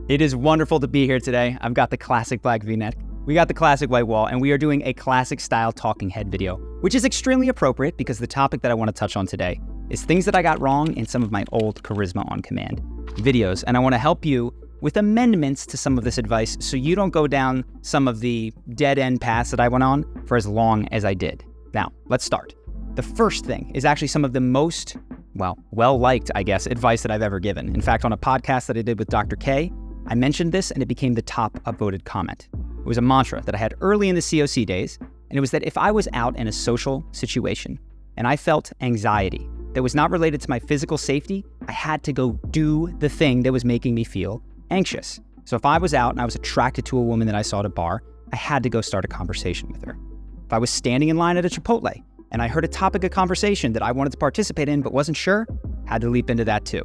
It is wonderful to be here today. I've got the classic black V-neck, we got the classic white wall, and we are doing a classic style talking head video, which is extremely appropriate because the topic that I want to touch on today is things that I got wrong in some of my old Charisma on Command videos. And I want to help you with amendments to some of this advice so you don't go down some of the dead end paths that I went on for as long as I did. Now, let's start. The first thing is actually some of the most, well-liked, I guess, advice that I've ever given. In fact, on a podcast that I did with Dr. K, I mentioned this and it became the top upvoted comment. It was a mantra that I had early in the COC days, and it was that if I was out in a social situation and I felt anxiety that was not related to my physical safety, I had to go do the thing that was making me feel anxious. So if I was out and I was attracted to a woman that I saw at a bar, I had to go start a conversation with her. If I was standing in line at a Chipotle and I heard a topic of conversation that I wanted to participate in but wasn't sure, had to leap into that too.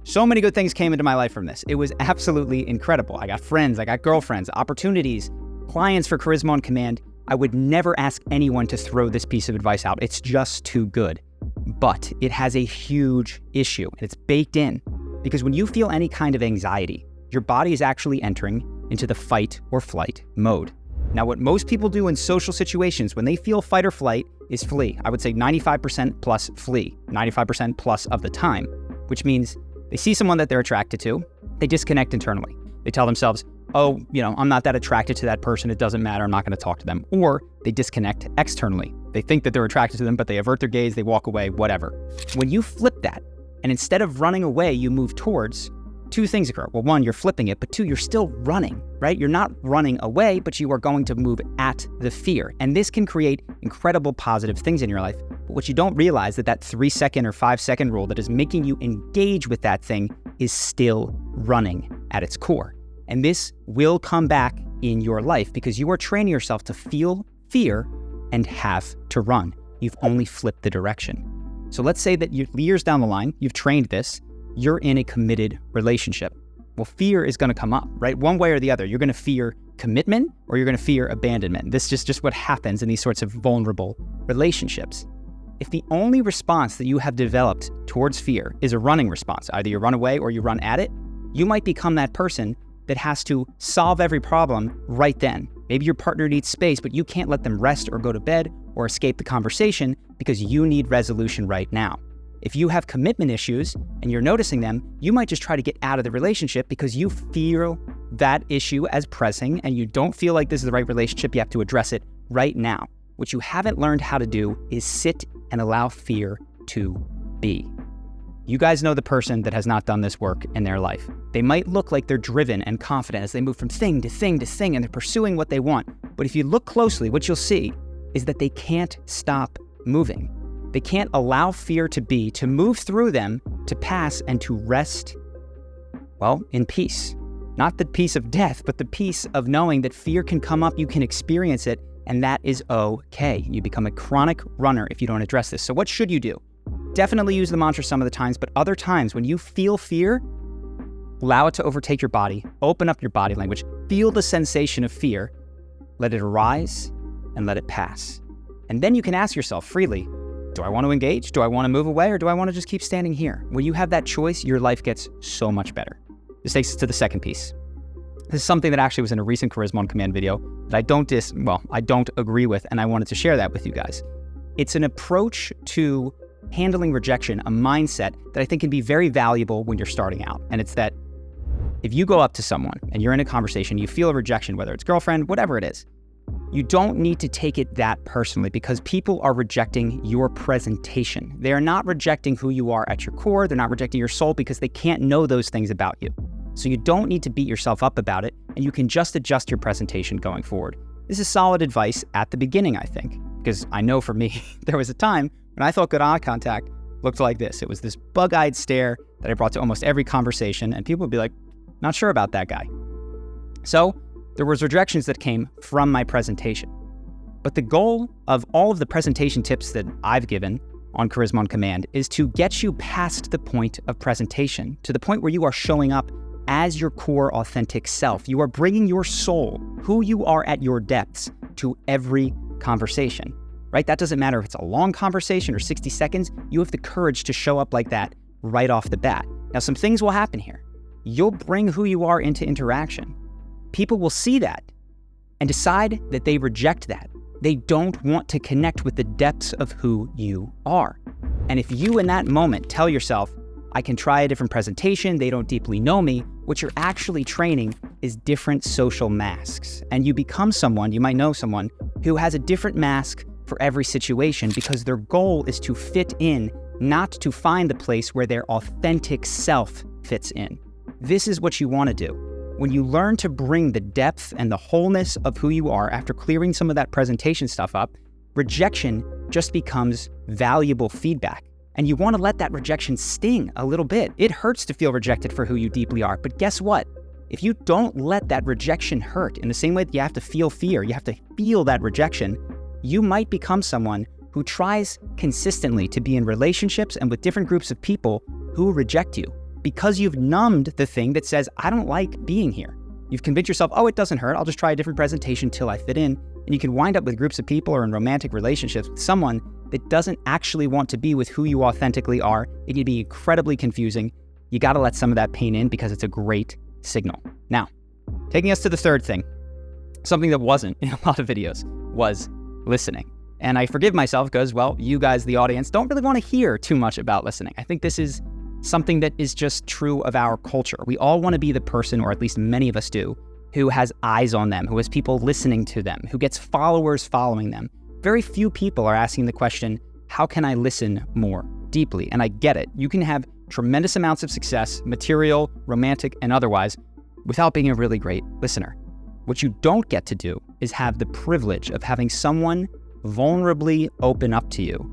So many good things came into my life from this. It was absolutely incredible. I got friends, I got girlfriends, opportunities, clients for Charisma on Command. I would never ask anyone to throw this piece of advice out. It's just too good. But it has a huge issue, and it's baked in. Because when you feel any kind of anxiety, your body is actually entering into the fight or flight mode. Now, what most people do in social situations when they feel fight or flight is flee. I would say 95% plus flee, 95% plus of the time, which means they see someone that they're attracted to, they disconnect internally. They tell themselves, oh, I'm not that attracted to that person, it doesn't matter, I'm not gonna talk to them. Or they disconnect externally. They think that they're attracted to them, but they avert their gaze, they walk away, whatever. When you flip that, and instead of running away, you move towards, two things occur. Well, one, you're flipping it, but two, you're still running, right? You're not running away, but you are going to move at the fear. And this can create incredible positive things in your life. But what you don't realize that 3-second or 5-second rule that is making you engage with that thing is still running at its core. And this will come back in your life because you are training yourself to feel fear and have to run. You've only flipped the direction. So let's say that years down the line, you've trained this, you're in a committed relationship. Well, fear is gonna come up, right? One way or the other. You're gonna fear commitment or you're gonna fear abandonment. This is just what happens in these sorts of vulnerable relationships. If the only response that you have developed towards fear is a running response, either you run away or you run at it, you might become that person that has to solve every problem right then. Maybe your partner needs space, but you can't let them rest or go to bed or escape the conversation because you need resolution right now. If you have commitment issues and you're noticing them, you might just try to get out of the relationship because you feel that issue as pressing and you don't feel like this is the right relationship. You have to address it right now. What you haven't learned how to do is sit and allow fear to be. You guys know the person that has not done this work in their life. They might look like they're driven and confident as they move from thing to thing to thing and they're pursuing what they want. But if you look closely, what you'll see is that they can't stop moving. They can't allow fear to be, to move through them, to pass and to rest, in peace. Not the peace of death, but the peace of knowing that fear can come up, you can experience it, and that is okay. You become a chronic runner if you don't address this. So what should you do? Definitely use the mantra some of the times, but other times when you feel fear, allow it to overtake your body, open up your body language, feel the sensation of fear, let it arise, and let it pass. And then you can ask yourself freely, do I want to engage? Do I want to move away? Or do I want to just keep standing here? When you have that choice, your life gets so much better. This takes us to the second piece. This is something that actually was in a recent Charisma on Command video that I don't agree with, and I wanted to share that with you guys. It's an approach to handling rejection, a mindset that I think can be very valuable when you're starting out. And it's that if you go up to someone and you're in a conversation, you feel a rejection, whether it's girlfriend, whatever it is, you don't need to take it that personally because people are rejecting your presentation. They are not rejecting who you are at your core. They're not rejecting your soul because they can't know those things about you. So you don't need to beat yourself up about it, and you can just adjust your presentation going forward. This is solid advice at the beginning, I think, because I know for me, there was a time when I thought good eye contact looked like this. It was this bug-eyed stare that I brought to almost every conversation, and people would be like, not sure about that guy. So there was rejections that came from my presentation. But the goal of all of the presentation tips that I've given on Charisma on Command is to get you past the point of presentation, to the point where you are showing up as your core authentic self. You are bringing your soul, who you are at your depths, to every conversation, right? That doesn't matter if it's a long conversation or 60 seconds, you have the courage to show up like that right off the bat. Now, some things will happen here. you'll bring who you are into interaction. People will see that and decide that they reject that. They don't want to connect with the depths of who you are. And if you in that moment tell yourself, I can try a different presentation, they don't deeply know me, what you're actually training is different social masks. And you become someone, you might know someone, who has a different mask for every situation because their goal is to fit in, not to find the place where their authentic self fits in. This is what you want to do. When you learn to bring the depth and the wholeness of who you are after clearing some of that presentation stuff up, rejection just becomes valuable feedback. And you want to let that rejection sting a little bit. It hurts to feel rejected for who you deeply are, but guess what? If you don't let that rejection hurt in the same way that you have to feel fear, you have to feel that rejection, you might become someone who tries consistently to be in relationships and with different groups of people who reject you because you've numbed the thing that says, I don't like being here. You've convinced yourself, oh, it doesn't hurt. I'll just try a different presentation till I fit in. And you can wind up with groups of people or in romantic relationships with someone that doesn't actually want to be with who you authentically are. It can be incredibly confusing. You got to let some of that pain in because it's a great signal. Now, taking us to the third thing, something that wasn't in a lot of videos, was listening. And I forgive myself because, well, you guys, the audience, don't really want to hear too much about listening. I think this is something that is just true of our culture. We all want to be the person, or at least many of us do, who has eyes on them, who has people listening to them, who gets followers following them. Very few people are asking the question, how can I listen more deeply? And I get it. You can have tremendous amounts of success, material, romantic, and otherwise, without being a really great listener. What you don't get to do is have the privilege of having someone vulnerably open up to you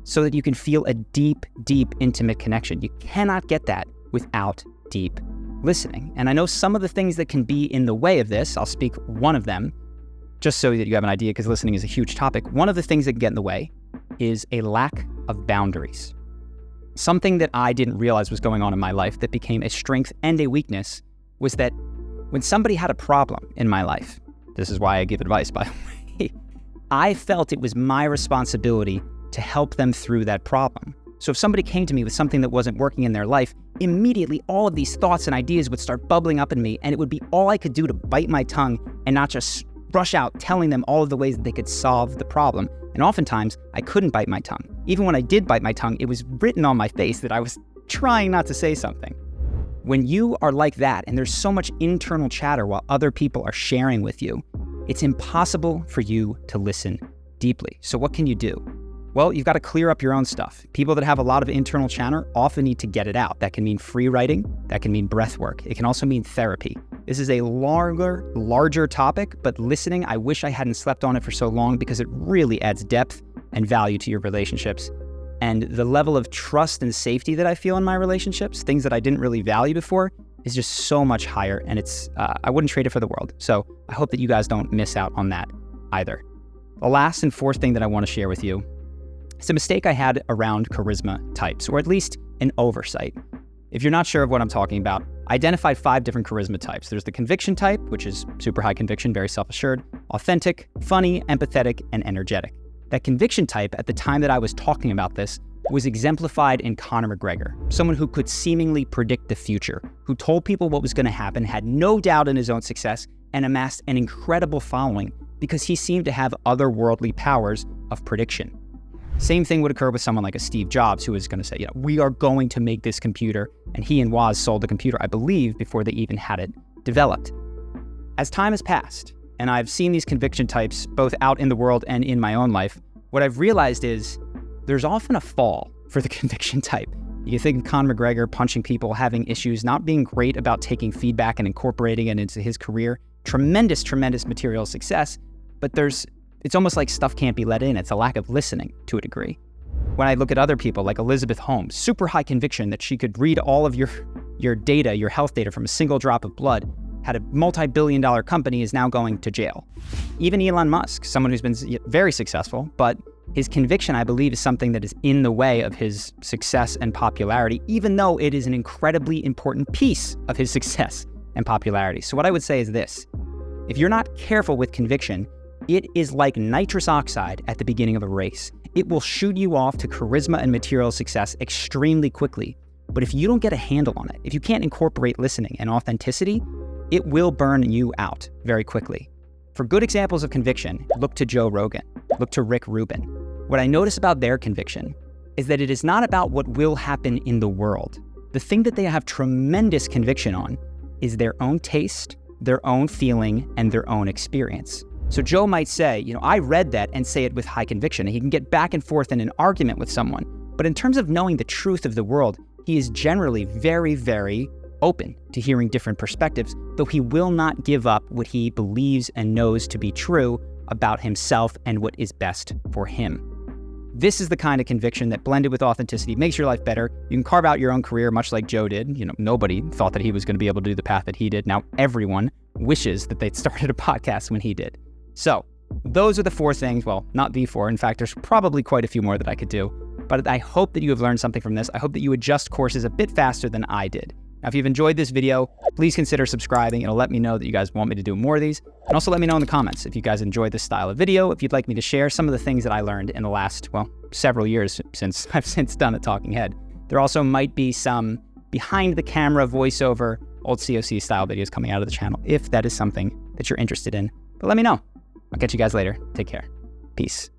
so that you can feel a deep, deep, intimate connection. You cannot get that without deep listening. And I know some of the things that can be in the way of this, I'll speak one of them, just so that you have an idea, because listening is a huge topic. One of the things that can get in the way is a lack of boundaries. Something that I didn't realize was going on in my life that became a strength and a weakness was that when somebody had a problem in my life, this is why I give advice, by the way, I felt it was my responsibility to help them through that problem. So if somebody came to me with something that wasn't working in their life, immediately all of these thoughts and ideas would start bubbling up in me, and it would be all I could do to bite my tongue and not just rush out telling them all of the ways that they could solve the problem. And oftentimes, I couldn't bite my tongue. Even when I did bite my tongue, it was written on my face that I was trying not to say something. When you are like that, and there's so much internal chatter while other people are sharing with you, it's impossible for you to listen deeply. So what can you do? Well, you've got to clear up your own stuff. People that have a lot of internal chatter often need to get it out. That can mean free writing. That can mean breath work. It can also mean therapy. This is a larger topic, but listening, I wish I hadn't slept on it for so long because it really adds depth and value to your relationships. And the level of trust and safety that I feel in my relationships, things that I didn't really value before, is just so much higher. And it's I wouldn't trade it for the world. So I hope that you guys don't miss out on that either. The last and fourth thing that I want to share with you, it's a mistake I had around charisma types, or at least an oversight. If you're not sure of what I'm talking about, I identified 5 different charisma types. There's the conviction type, which is super high conviction, very self-assured, authentic, funny, empathetic, and energetic. That conviction type, at the time that I was talking about this, was exemplified in Conor McGregor, someone who could seemingly predict the future, who told people what was going to happen, had no doubt in his own success, and amassed an incredible following because he seemed to have otherworldly powers of prediction. Same thing would occur with someone like a Steve Jobs, who was going to say, we are going to make this computer. And he and Woz sold the computer, I believe, before they even had it developed. As time has passed, and I've seen these conviction types both out in the world and in my own life, what I've realized is there's often a fall for the conviction type. You think of Conor McGregor punching people, having issues, not being great about taking feedback and incorporating it into his career. Tremendous, tremendous material success, but it's almost like stuff can't be let in. It's a lack of listening to a degree. When I look at other people like Elizabeth Holmes, super high conviction that she could read all of your data, your health data from a single drop of blood, had a multi-billion-dollar company, is now going to jail. Even Elon Musk, someone who's been very successful, but his conviction, I believe, is something that is in the way of his success and popularity, even though it is an incredibly important piece of his success and popularity. So what I would say is this: if you're not careful with conviction, it is like nitrous oxide at the beginning of a race. It will shoot you off to charisma and material success extremely quickly. But if you don't get a handle on it, if you can't incorporate listening and authenticity, it will burn you out very quickly. For good examples of conviction, look to Joe Rogan, look to Rick Rubin. What I notice about their conviction is that it is not about what will happen in the world. The thing that they have tremendous conviction on is their own taste, their own feeling, and their own experience. So Joe might say, I read that, and say it with high conviction. He can get back and forth in an argument with someone. But in terms of knowing the truth of the world, he is generally very, very open to hearing different perspectives, though he will not give up what he believes and knows to be true about himself and what is best for him. This is the kind of conviction that, blended with authenticity, makes your life better. You can carve out your own career much like Joe did. Nobody thought that he was going to be able to do the path that he did. Now everyone wishes that they'd started a podcast when he did. So those are the 4 things. Well, not the 4. In fact, there's probably quite a few more that I could do. But I hope that you have learned something from this. I hope that you adjust courses a bit faster than I did. Now, if you've enjoyed this video, please consider subscribing. It'll let me know that you guys want me to do more of these. And also let me know in the comments if you guys enjoyed this style of video, if you'd like me to share some of the things that I learned in the last, several years since I've since done a talking head. There also might be some behind the camera voiceover, old COC style videos coming out of the channel, if that is something that you're interested in. But let me know. I'll catch you guys later. Take care. Peace.